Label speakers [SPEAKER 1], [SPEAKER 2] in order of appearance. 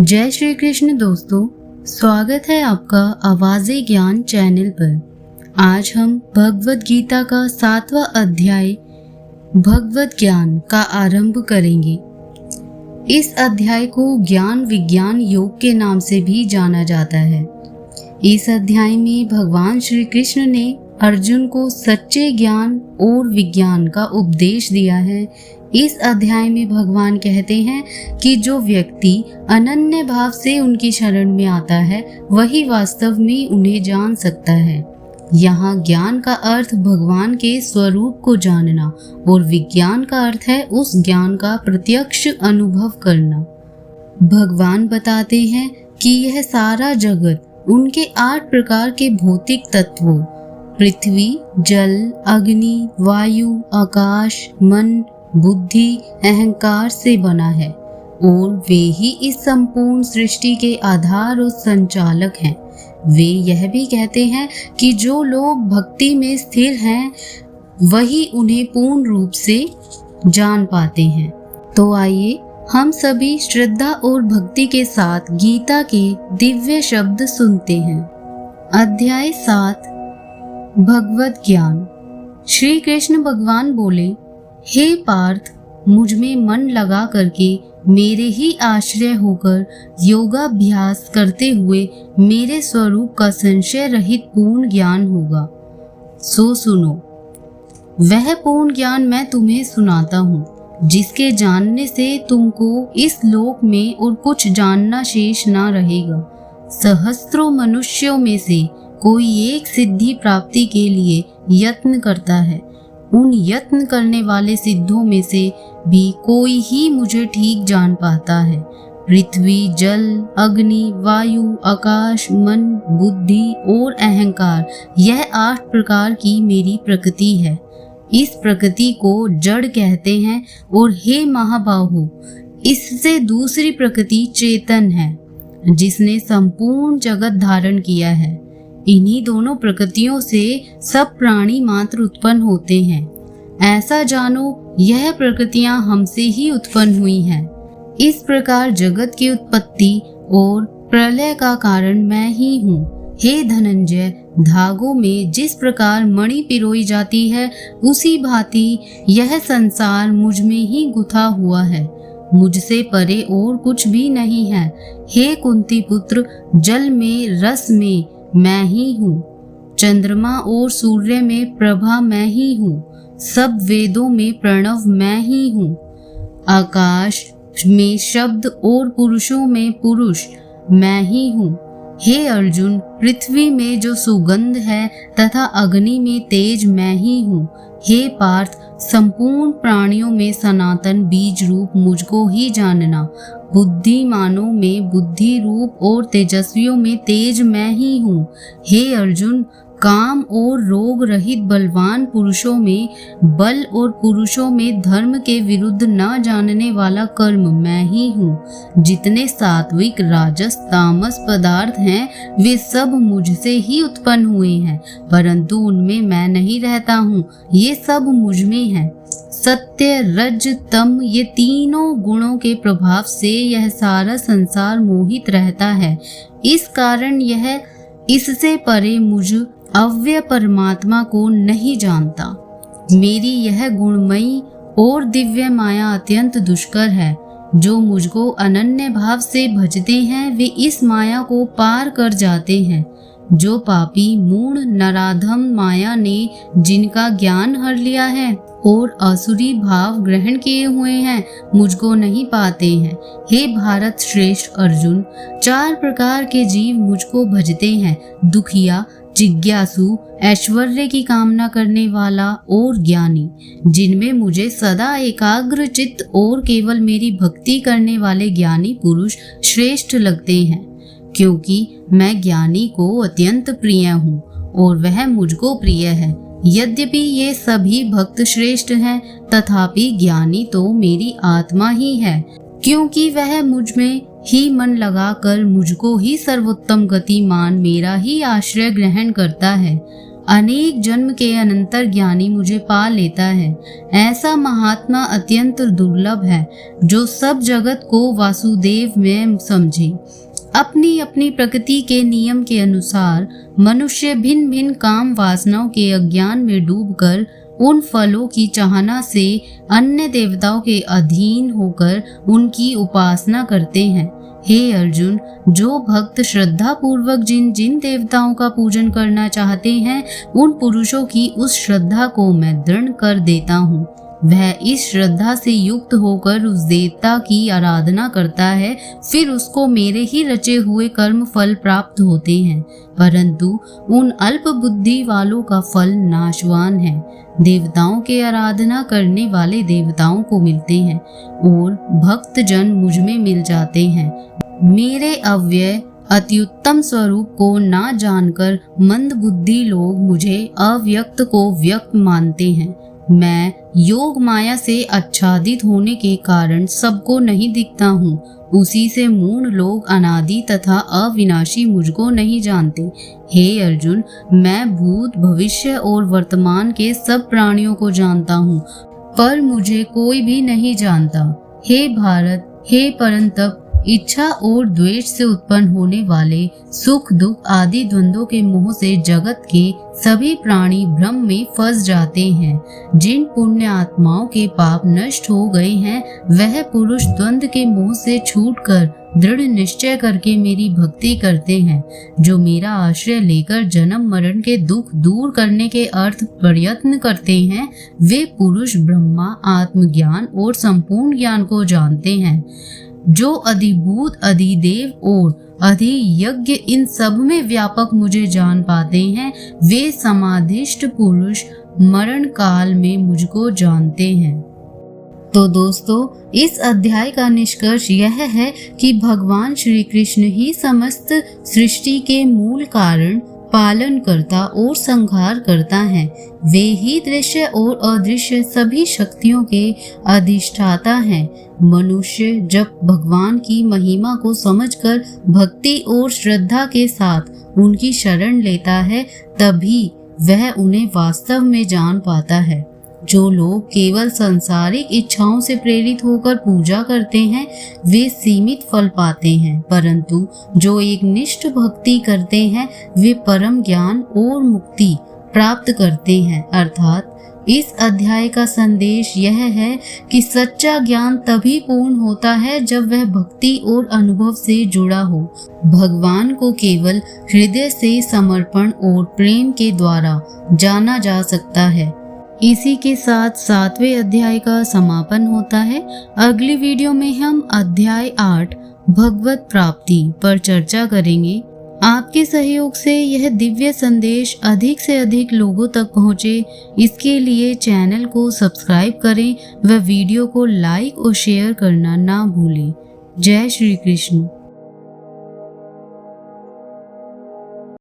[SPEAKER 1] जय श्री कृष्ण दोस्तों, स्वागत है आपका आवाज़े ज्ञान चैनल पर। आज हम भगवत गीता का 7वां अध्याय भगवत ज्ञान का आरंभ करेंगे। इस अध्याय को ज्ञान विज्ञान योग के नाम से भी जाना जाता है। इस अध्याय में भगवान श्री कृष्ण ने अर्जुन को सच्चे ज्ञान और विज्ञान का उपदेश दिया है। इस अध्याय में भगवान कहते हैं कि जो व्यक्ति अनन्य भाव से उनकी शरण में आता है वही वास्तव में उन्हें जान सकता है। यहाँ ज्ञान का अर्थ भगवान के स्वरूप को जानना और विज्ञान का अर्थ है उस ज्ञान का प्रत्यक्ष अनुभव करना। भगवान बताते हैं कि यह सारा जगत उनके 8 प्रकार के भौतिक तत्वों पृथ्वी, जल, अग्नि, वायु, आकाश, मन, बुद्धि, अहंकार से बना है और वे ही इस संपूर्ण सृष्टि के आधार और संचालक हैं। वे यह भी कहते हैं कि जो लोग भक्ति में स्थिर हैं वही उन्हें पूर्ण रूप से जान पाते हैं। तो आइए हम सभी श्रद्धा और भक्ति के साथ गीता के दिव्य शब्द सुनते हैं। अध्याय 7 भगवत ज्ञान। श्री कृष्ण भगवान बोले, हे पार्थ, मुझ में मन लगा करके मेरे ही आश्रय होकर योगाभ्यास करते हुए मेरे स्वरूप का संशय रहित पूर्ण ज्ञान होगा। सो सुनो, वह पूर्ण ज्ञान मैं तुम्हें सुनाता हूँ जिसके जानने से तुमको इस लोक में और कुछ जानना शेष ना रहेगा। सहस्त्रों मनुष्यों में से कोई एक सिद्धि प्राप्ति के लिए यत्न करता है। उन यत्न करने वाले सिद्धों में से भी कोई ही मुझे ठीक जान पाता है। पृथ्वी, जल, अग्नि, वायु, आकाश, मन, बुद्धि और अहंकार, यह 8 प्रकार की मेरी प्रकृति है। इस प्रकृति को जड़ कहते हैं और हे महाबाहु, इससे दूसरी प्रकृति चेतन है जिसने संपूर्ण जगत धारण किया है। इन्हीं दोनों प्रकृतियों से सब प्राणी मात्र उत्पन्न होते हैं। ऐसा जानो, यह प्रकृतियां हमसे ही उत्पन्न हुई हैं। इस प्रकार जगत की उत्पत्ति और प्रलय का कारण मैं ही हूँ। हे धनंजय, धागों में जिस प्रकार मणि पिरोई जाती है उसी भांति यह संसार मुझ में ही गुथा हुआ है। मुझसे परे और कुछ भी नहीं है। हे कुंती पुत्र, जल में रस में मैं ही हूँ। चंद्रमा और सूर्य में प्रभा मैं ही हूँ। सब वेदों में प्रणव मैं ही हूँ। आकाश में शब्द और पुरुषों में पुरुष मैं ही हूँ। हे अर्जुन, पृथ्वी में जो सुगंध है तथा अग्नि में तेज मैं ही हूँ। हे पार्थ, संपूर्ण प्राणियों में सनातन बीज रूप मुझको ही जानना। बुद्धिमानों में बुद्धि रूप और तेजस्वियों में तेज मैं ही हूँ। हे अर्जुन, काम और रोग रहित बलवान पुरुषों में बल और पुरुषों में धर्म के विरुद्ध न जानने वाला कर्म मैं ही हूँ। जितने सात्विक, राजस, तामस पदार्थ हैं वे सब मुझसे ही उत्पन्न हुए हैं, परंतु उनमें मैं नहीं रहता हूँ। ये सब मुझ में है। सत्य, रज, तम, ये तीनों गुणों के प्रभाव से यह सारा संसार मोहित रहता है। इस कारण यह इससे परे मुझ अव्यय परमात्मा को नहीं जानता। मेरी यह गुणमयी और दिव्य माया अत्यंत दुष्कर है। जो मुझको अनन्य भाव से भजते हैं वे इस माया को पार कर जाते हैं। जो पापी मूढ़ नराधम माया ने जिनका ज्ञान हर लिया है और असुरी भाव ग्रहण किए हुए हैं मुझको नहीं पाते हैं। हे भारत श्रेष्ठ अर्जुन, 4 प्रकार के जीव मुझको भजते हैं। दुखिया, जिज्ञासु, ऐश्वर्य की कामना करने वाला और ज्ञानी, जिनमें मुझे सदा एकाग्र चित्त और केवल मेरी भक्ति करने वाले ज्ञानी पुरुष श्रेष्ठ लगते हैं, क्योंकि मैं ज्ञानी को अत्यंत प्रिय हूँ और वह मुझको प्रिय है। यद्यपि ये सभी भक्त श्रेष्ठ हैं, तथापि ज्ञानी तो मेरी आत्मा ही है, क्योंकि वह मुझ में ही मन लगाकर मुझको ही सर्वोत्तम गति मान मेरा ही आश्रय ग्रहण करता है अनेक जन्म के अनंतर ज्ञानी मुझे पा लेता है। ऐसा महात्मा अत्यंत दुर्लभ है जो सब जगत को वासुदेव में समझे। अपनी अपनी प्रकृति के नियम के अनुसार मनुष्य भिन्न भिन्न काम वासनाओं के अज्ञान में डूबकर उन फलों की चाहना से अन्य देवताओं के अधीन होकर उनकी उपासना करते हैं। हे अर्जुन, जो भक्त श्रद्धा पूर्वक जिन जिन देवताओं का पूजन करना चाहते हैं, उन पुरुषों की उस श्रद्धा को मैं दृढ़ कर देता हूँ। वह इस श्रद्धा से युक्त होकर उस देवता की आराधना करता है, फिर उसको मेरे ही रचे हुए कर्म फल प्राप्त होते हैं। परंतु उन अल्प बुद्धि वालों का फल नाशवान है। देवताओं के आराधना करने वाले देवताओं को मिलते हैं और भक्त जन मुझ में मिल जाते हैं। मेरे अव्यय अत्युत्तम स्वरूप को ना जानकर मंद बुद्धि लोग मुझे अव्यक्त को व्यक्त मानते हैं। मैं योग माया से आच्छादित होने के कारण सबको नहीं दिखता हूँ। उसी से मूढ़ लोग अनादि तथा अविनाशी मुझको नहीं जानते। हे अर्जुन, मैं भूत भविष्य और वर्तमान के सब प्राणियों को जानता हूँ, पर मुझे कोई भी नहीं जानता। हे भारत, हे परंतप, इच्छा और द्वेष से उत्पन्न होने वाले सुख दुख आदि द्वंद्वों के मोह से जगत के सभी प्राणी भ्रम में फंस जाते हैं। जिन पुण्य आत्माओं के पाप नष्ट हो गए हैं, वह पुरुष द्वंद्व के मोह से छूटकर दृढ़ निश्चय करके मेरी भक्ति करते हैं। जो मेरा आश्रय लेकर जन्म मरण के दुख दूर करने के अर्थ प्रयत्न करते हैं, वे पुरुष ब्रह्मा, आत्मज्ञान और संपूर्ण ज्ञान को जानते हैं। जो अधिभूत, अधिदेव और अधियज्ञ इन सब में व्यापक मुझे जान पाते हैं, वे समाधिष्ट पुरुष मरण काल में मुझको जानते हैं। तो दोस्तों, इस अध्याय का निष्कर्ष यह है कि भगवान श्री कृष्ण ही समस्त सृष्टि के मूल कारण, पालन करता और संहार करता है। वे ही दृश्य और अदृश्य सभी शक्तियों के अधिष्ठाता हैं। मनुष्य जब भगवान की महिमा को समझकर भक्ति और श्रद्धा के साथ उनकी शरण लेता है, तभी वह उन्हें वास्तव में जान पाता है। जो लोग केवल सांसारिक इच्छाओं से प्रेरित होकर पूजा करते हैं, वे सीमित फल पाते हैं, परंतु जो एक निष्ठ भक्ति करते हैं, वे परम ज्ञान और मुक्ति प्राप्त करते हैं। अर्थात इस अध्याय का संदेश यह है कि सच्चा ज्ञान तभी पूर्ण होता है जब वह भक्ति और अनुभव से जुड़ा हो। भगवान को केवल हृदय से समर्पण और प्रेम के द्वारा जाना जा सकता है। इसी के साथ 7वें अध्याय का समापन होता है। अगली वीडियो में हम अध्याय 8 भगवत प्राप्ति पर चर्चा करेंगे। आपके सहयोग से यह दिव्य संदेश अधिक से अधिक लोगों तक पहुंचे, इसके लिए चैनल को सब्सक्राइब करें व वीडियो को लाइक और शेयर करना ना भूलें। जय श्री कृष्ण।